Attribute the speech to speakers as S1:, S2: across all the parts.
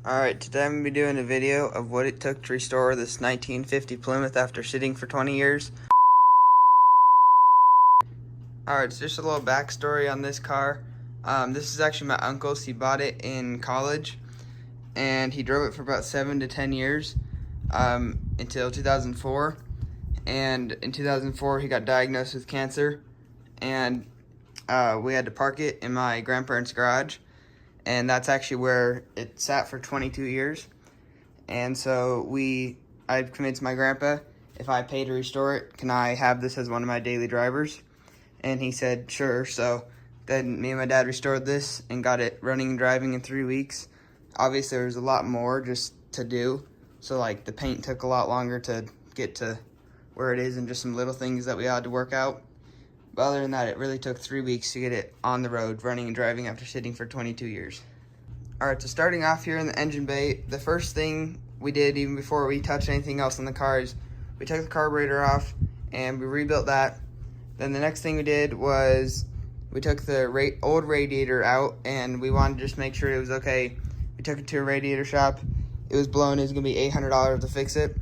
S1: Alright, today I'm going to be doing a video of what it took to restore this 1950 Plymouth after sitting for 20 years. Alright, it's just a little backstory on this car. This is actually my uncle's. He bought it in college, and he drove it for about 7 to 10 years until 2004. And in 2004, he got diagnosed with cancer, and we had to park it in my grandparents' garage. And that's actually where it sat for 22 years. And so I convinced my grandpa, if I pay to restore it, can I have this as one of my daily drivers? And he said, sure. So then me and my dad restored this and got it running and driving in 3 weeks. Obviously, there was a lot more just to do. So like the paint took a lot longer to get to where it is, and just some little things that we had to work out. But other than that, it really took 3 weeks to get it on the road, running and driving after sitting for 22 years. Alright, so starting off here in the engine bay, the first thing we did, even before we touched anything else on the car, is we took the carburetor off and we rebuilt that. Then the next thing we did was we took the old radiator out, and we wanted to just make sure it was okay. We took it to a radiator shop. It was blown. It was going to be $800 to fix it.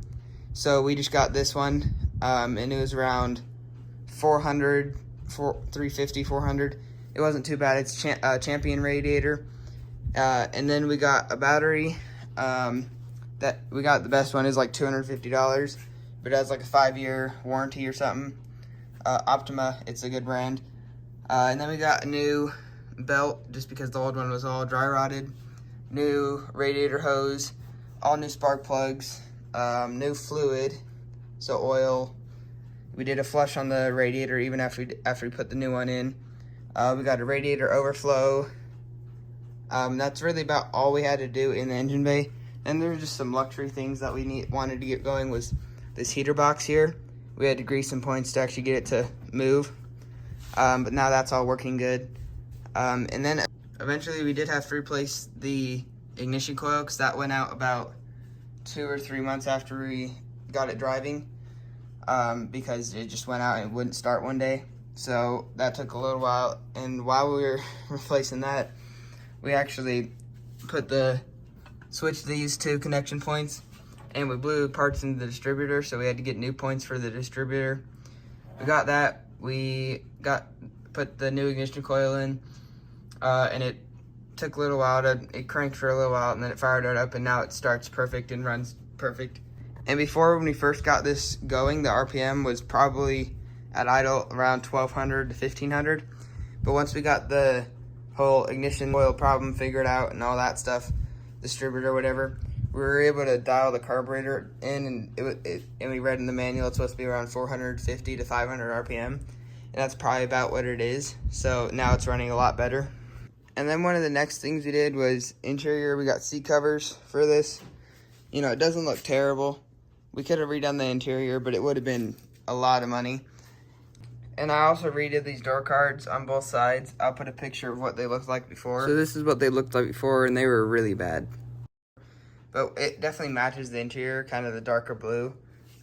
S1: So we just got this one, and it was around $350, $400. It wasn't too bad. It's Champion radiator. And then we got a battery. That we got, the best one is like $250, but it has like a 5-year warranty or something. Optima, it's a good brand. And then we got a new belt, just because the old one was all dry rotted. New radiator hose, all new spark plugs, new fluid, so oil. We did a flush on the radiator even after we put the new one in. We got a radiator overflow. That's really about all we had to do in the engine bay. And there were just some luxury things that we wanted to get going. Was this heater box here. We had to grease some points to actually get it to move. But now that's all working good. And then eventually we did have to replace the ignition coil, because that went out about 2 or 3 months after we got it driving. Because it just went out and it wouldn't start one day. So that took a little while, and while we were replacing that, we actually switched these two connection points, and we blew parts into the distributor, so we had to get new points for the distributor. We got that. Put the new ignition coil in, and it took a little while it cranked for a little while, and then it fired it up, and now it starts perfect and runs perfect. And before, when we first got this going, the RPM was probably at idle around 1200 to 1500. But once we got the whole ignition oil problem figured out and all that stuff, distributor, whatever, we were able to dial the carburetor in, and we read in the manual it's supposed to be around 450 to 500 RPM. And that's probably about what it is. So now it's running a lot better. And then one of the next things we did was interior. We got seat covers for this. You know, it doesn't look terrible. We could have redone the interior, but it would have been a lot of money. And I also redid these door cards on both sides. I'll put a picture of what they looked like before. So this is what they looked like before, and they were really bad. But it definitely matches the interior, kind of the darker blue.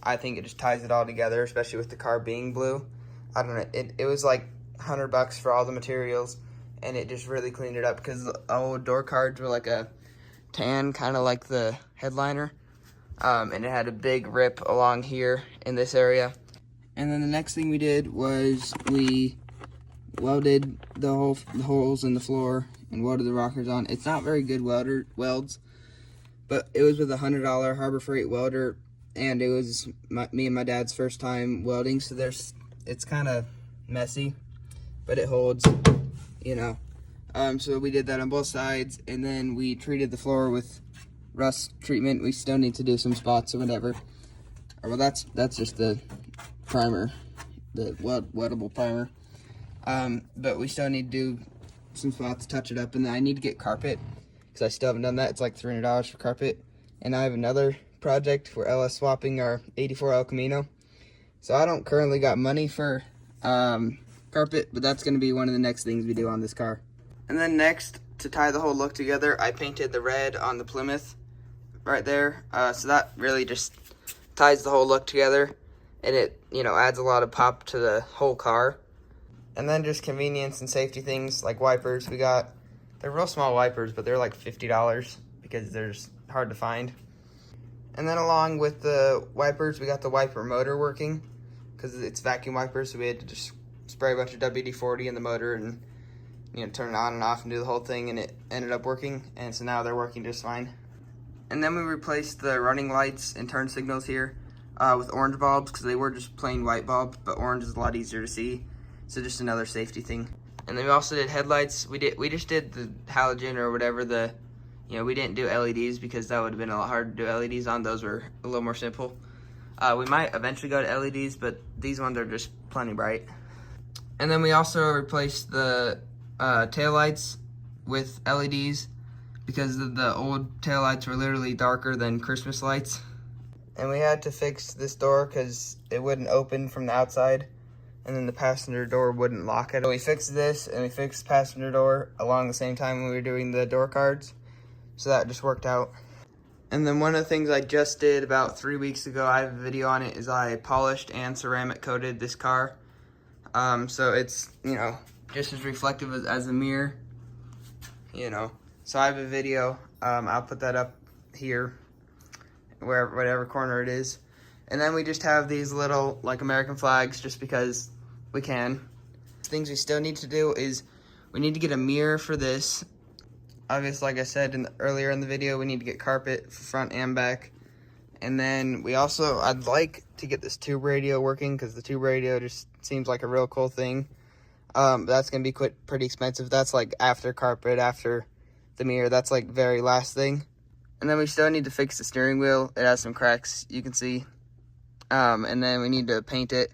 S1: I think it just ties it all together, especially with the car being blue. I don't know, it was like $100 for all the materials, and it just really cleaned it up, because the old door cards were like a tan, kind of like the headliner. And it had a big rip along here in this area. And then the next thing we did was we welded the holes in the floor and welded the rockers on. It's not very good welds, but it was with a $100 Harbor Freight welder, and it was me and my dad's first time welding, so it's kind of messy, but it holds, you know. So we did that on both sides, and then we treated the floor with rust treatment. We still need to do some spots or whatever. Well, that's just the primer, the wettable primer. But we still need to do some spots, touch it up, and then I need to get carpet, because I still haven't done that. It's like $300 for carpet. And I have another project. We're LS swapping our 84 El Camino. So I don't currently got money for carpet, but that's going to be one of the next things we do on this car. And then next, to tie the whole look together, I painted the red on the Plymouth right there. So that really just ties the whole look together, and it, you know, adds a lot of pop to the whole car. And then just convenience and safety things like wipers. They're real small wipers, but they're like $50, because they're just hard to find. And then along with the wipers, we got the wiper motor working because it's vacuum wipers, so we had to just spray a bunch of WD-40 in the motor and, you know, turn it on and off and do the whole thing, and it ended up working, and so now they're working just fine. And then we replaced the running lights and turn signals here with orange bulbs because they were just plain white bulbs, but orange is a lot easier to see, so just another safety thing. And then we also did headlights. We just did the halogen or whatever we didn't do LEDs because that would have been a lot harder to do LEDs on. Those were a little more simple. We might eventually go to LEDs, but these ones are just plenty bright. And then we also replaced the taillights with LEDs because the old taillights were literally darker than Christmas lights. And we had to fix this door because it wouldn't open from the outside, and then the passenger door wouldn't lock it. So we fixed this, and we fixed the passenger door along the same time when we were doing the door cards. So that just worked out. And then one of the things I just did about 3 weeks ago, I have a video on it, is I polished and ceramic coated this car. So it's, just as reflective as a mirror, So I have a video, I'll put that up here, whatever corner it is. And then we just have these little, American flags just because we can. Things we still need to do is we need to get a mirror for this. Obviously, like I said earlier in the video, we need to get carpet for front and back. And then I'd like to get this tube radio working because the tube radio just seems like a real cool thing. That's going to be pretty expensive. That's after carpet, after the mirror. That's very last thing. And then we still need to fix the steering wheel. It has some cracks, you can see. And then we need to paint it.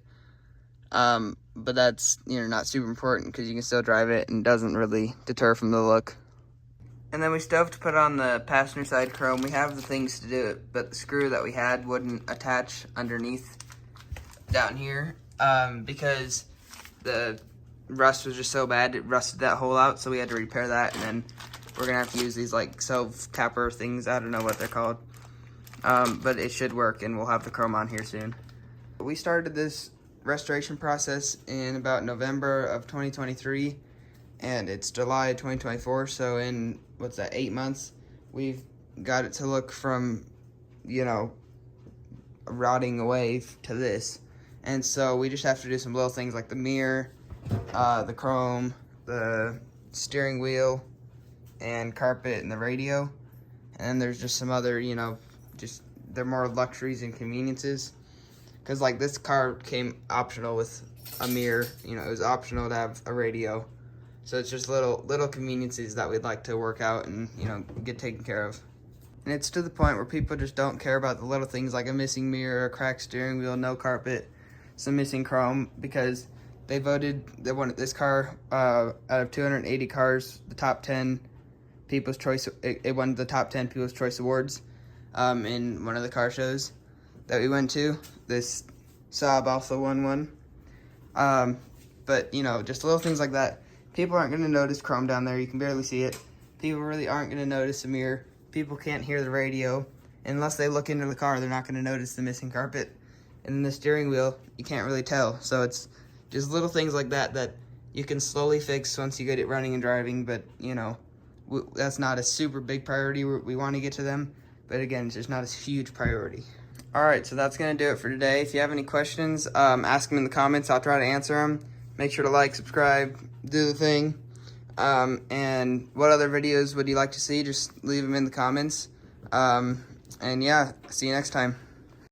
S1: But that's, not super important because you can still drive it and doesn't really deter from the look. And then we still have to put on the passenger side chrome. We have the things to do it, but the screw that we had wouldn't attach underneath down here because the rust was just so bad. It rusted that hole out, so we had to repair that. And then we're going to have to use these self-capper things. I don't know what they're called. But it should work, and we'll have the chrome on here soon. We started this restoration process in about November of 2023, and it's July 2024, so in, 8 months, we've got it to look from, rotting away to this. And so we just have to do some little things like the mirror, the chrome, the steering wheel, and carpet and the radio. And then there's just some other, they're more luxuries and conveniences. Because, this car came optional with a mirror. It was optional to have a radio. So it's just little conveniences that we'd like to work out and, get taken care of. And it's to the point where people just don't care about the little things like a missing mirror, a cracked steering wheel, no carpet, some missing chrome, because they wanted this car out of 280 cars, the top 10 People's Choice, it won the top 10 People's Choice Awards in one of the car shows that we went to. This Saab also won one. But, just little things like that. People aren't going to notice chrome down there. You can barely see it. People really aren't going to notice the mirror. People can't hear the radio. Unless they look into the car, they're not going to notice the missing carpet. And then the steering wheel, you can't really tell. So it's just little things like that you can slowly fix once you get it running and driving. But, that's not a super big priority. We want to get to them. But again, it's just not a huge priority. Alright, so that's going to do it for today. If you have any questions, ask them in the comments. I'll try to answer them. Make sure to like, subscribe, do the thing. And what other videos would you like to see? Just leave them in the comments. And yeah, see you next time.